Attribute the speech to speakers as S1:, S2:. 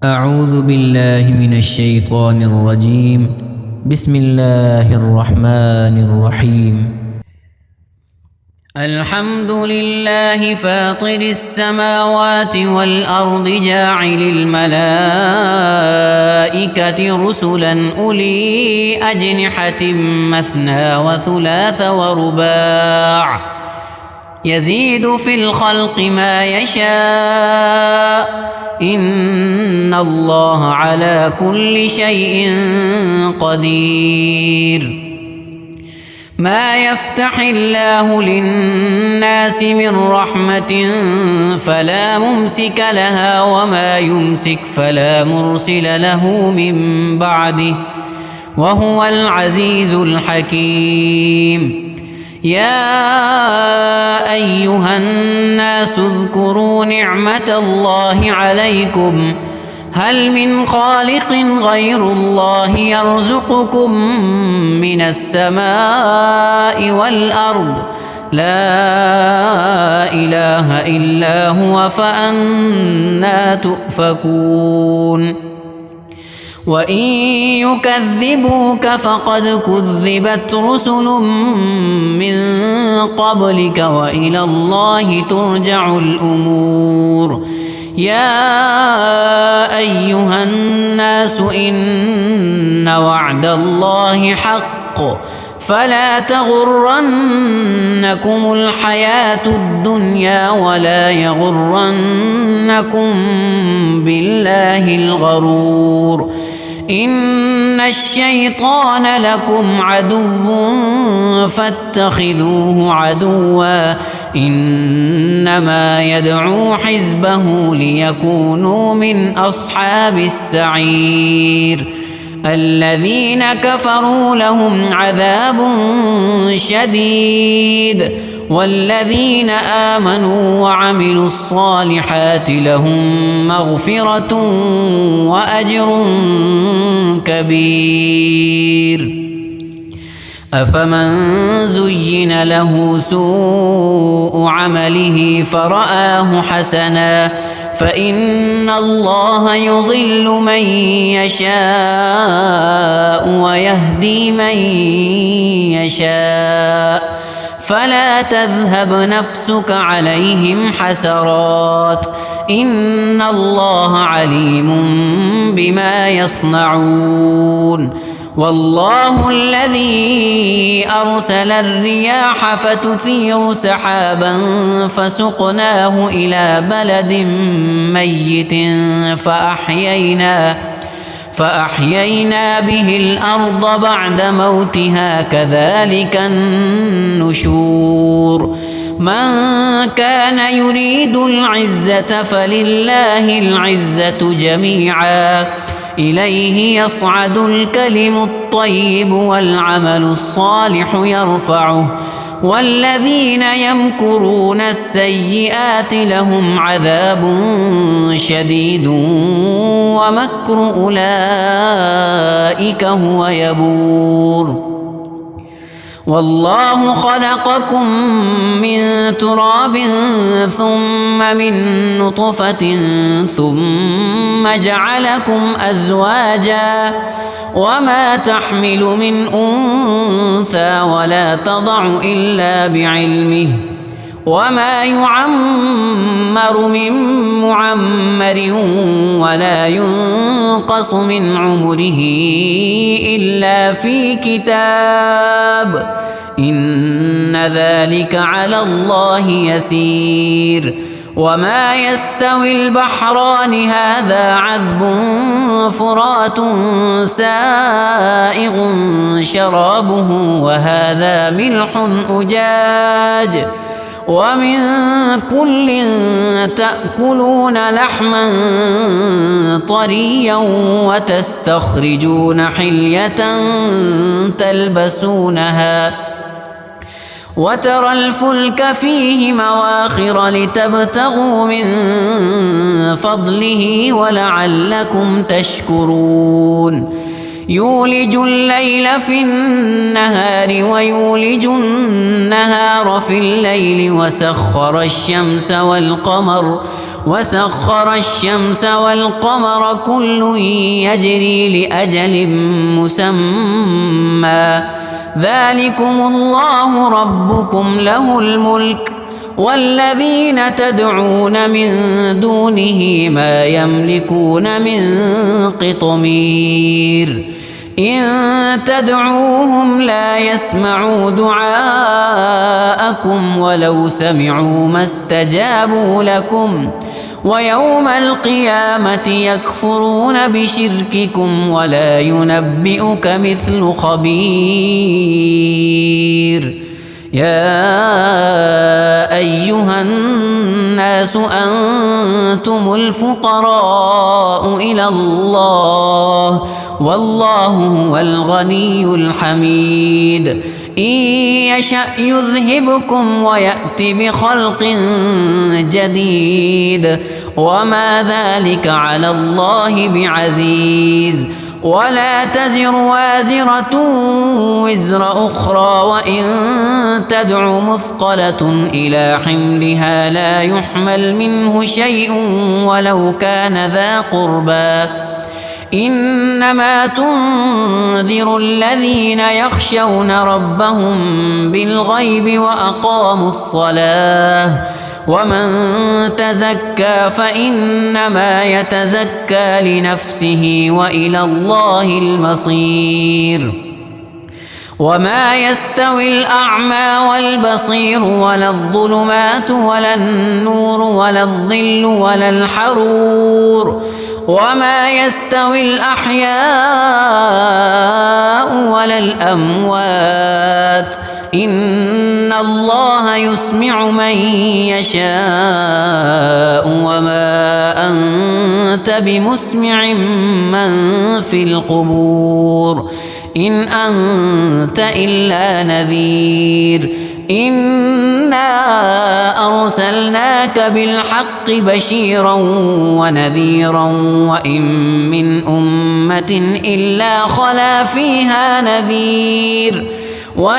S1: أعوذ بالله من الشيطان الرجيم. بسم الله الرحمن الرحيم. الحمد لله فاطر السماوات والأرض جاعل الملائكة رسلا أولي أجنحة مثنى وثلاث ورباع يزيد في الخلق ما يشاء إن الله على كل شيء قدير. ما يفتح الله للناس من رحمة فلا ممسك لها وما يمسك فلا مرسل له من بعده وهو العزيز الحكيم. يا أيها الناس اذكروا نعمة الله عليكم هل من خالق غير الله يرزقكم من السماء والأرض لا إله إلا هو فأنى تؤفكون. وإن يكذبوك فقد كذبت رسل من قبلك وإلى الله ترجع الأمور. يا أيها الناس إن وعد الله حق فلا تغرنكم الحياة الدنيا ولا يغرنكم بالله الغرور. إن الشيطان لكم عدو فاتخذوه عدوا إنما يدعو حزبه ليكونوا من أصحاب السعير. الذين كفروا لهم عذاب شديد والذين آمنوا وعملوا الصالحات لهم مغفرة وأجر كبير. أفمن زين له سوء عمله فرآه حسنا فإن الله يضل من يشاء ويهدي من يشاء فلا تذهب نفسك عليهم حسرات إن الله عليم بما يصنعون. والله الذي أرسل الرياح فتثير سحابا فسقناه إلى بلد ميت فأحيينا به الأرض بعد موتها كذلك النشور. من كان يريد العزة فلله العزة جميعا إليه يصعد الكلم الطيب والعمل الصالح يرفعه والذين يمكرون السيئات لهم عذاب شديد ومكر أولئك هو يبور. والله خلقكم من تراب ثم من نطفة ثم جعلكم أزواجا وما تحمل من أنثى ولا تضع إلا بعلمه وما يعمر من معمر ولا ينقص من عمره إلا في كتاب إن ذلك على الله يسير. وما يستوي البحران هذا عذب فرات سائغ شرابه وهذا ملح أجاج ومن كل تأكلون لحما طريا وتستخرجون حلية تلبسونها وترى الفلك فيه مواخر لتبتغوا من فضله ولعلكم تشكرون. يولج الليل في النهار ويولج النهار في الليل وسخر الشمس والقمر وسخر الشمس والقمر كل يجري لأجل مسمى ذلكم الله ربكم له الملك والذين تدعون من دونه ما يملكون من قطمير إن تدعوهم لا يسمعوا دعاءكم ولو سمعوا ما استجابوا لكم ويوم القيامة يكفرون بشرككم ولا ينبئك مثل خبير يا أيها الناس أنتم الفقراء إلى الله والله هو الغني الحميد إن يشأ يذهبكم ويأت بخلق جديد وما ذلك على الله بعزيز ولا تزر وازرة وزر أخرى وإن تدع مثقلة إلى حملها لا يحمل منه شيء ولو كان ذا قربى إنما تنذر الذين يخشون ربهم بالغيب وأقاموا الصلاة ومن تزكى فإنما يتزكى لنفسه وإلى الله المصير وما يستوي الأعمى والبصير ولا الظلمات ولا النور ولا الظل ولا الحرور وما يستوي الأحياء ولا الأموات إن الله يسمع من يشاء وما أنت بمسمع من في القبور إن أنت إلا نذير إنا أرسلناك بالحق بشيرا ونذيرا وإن من أمة إلا خلا فيها نذير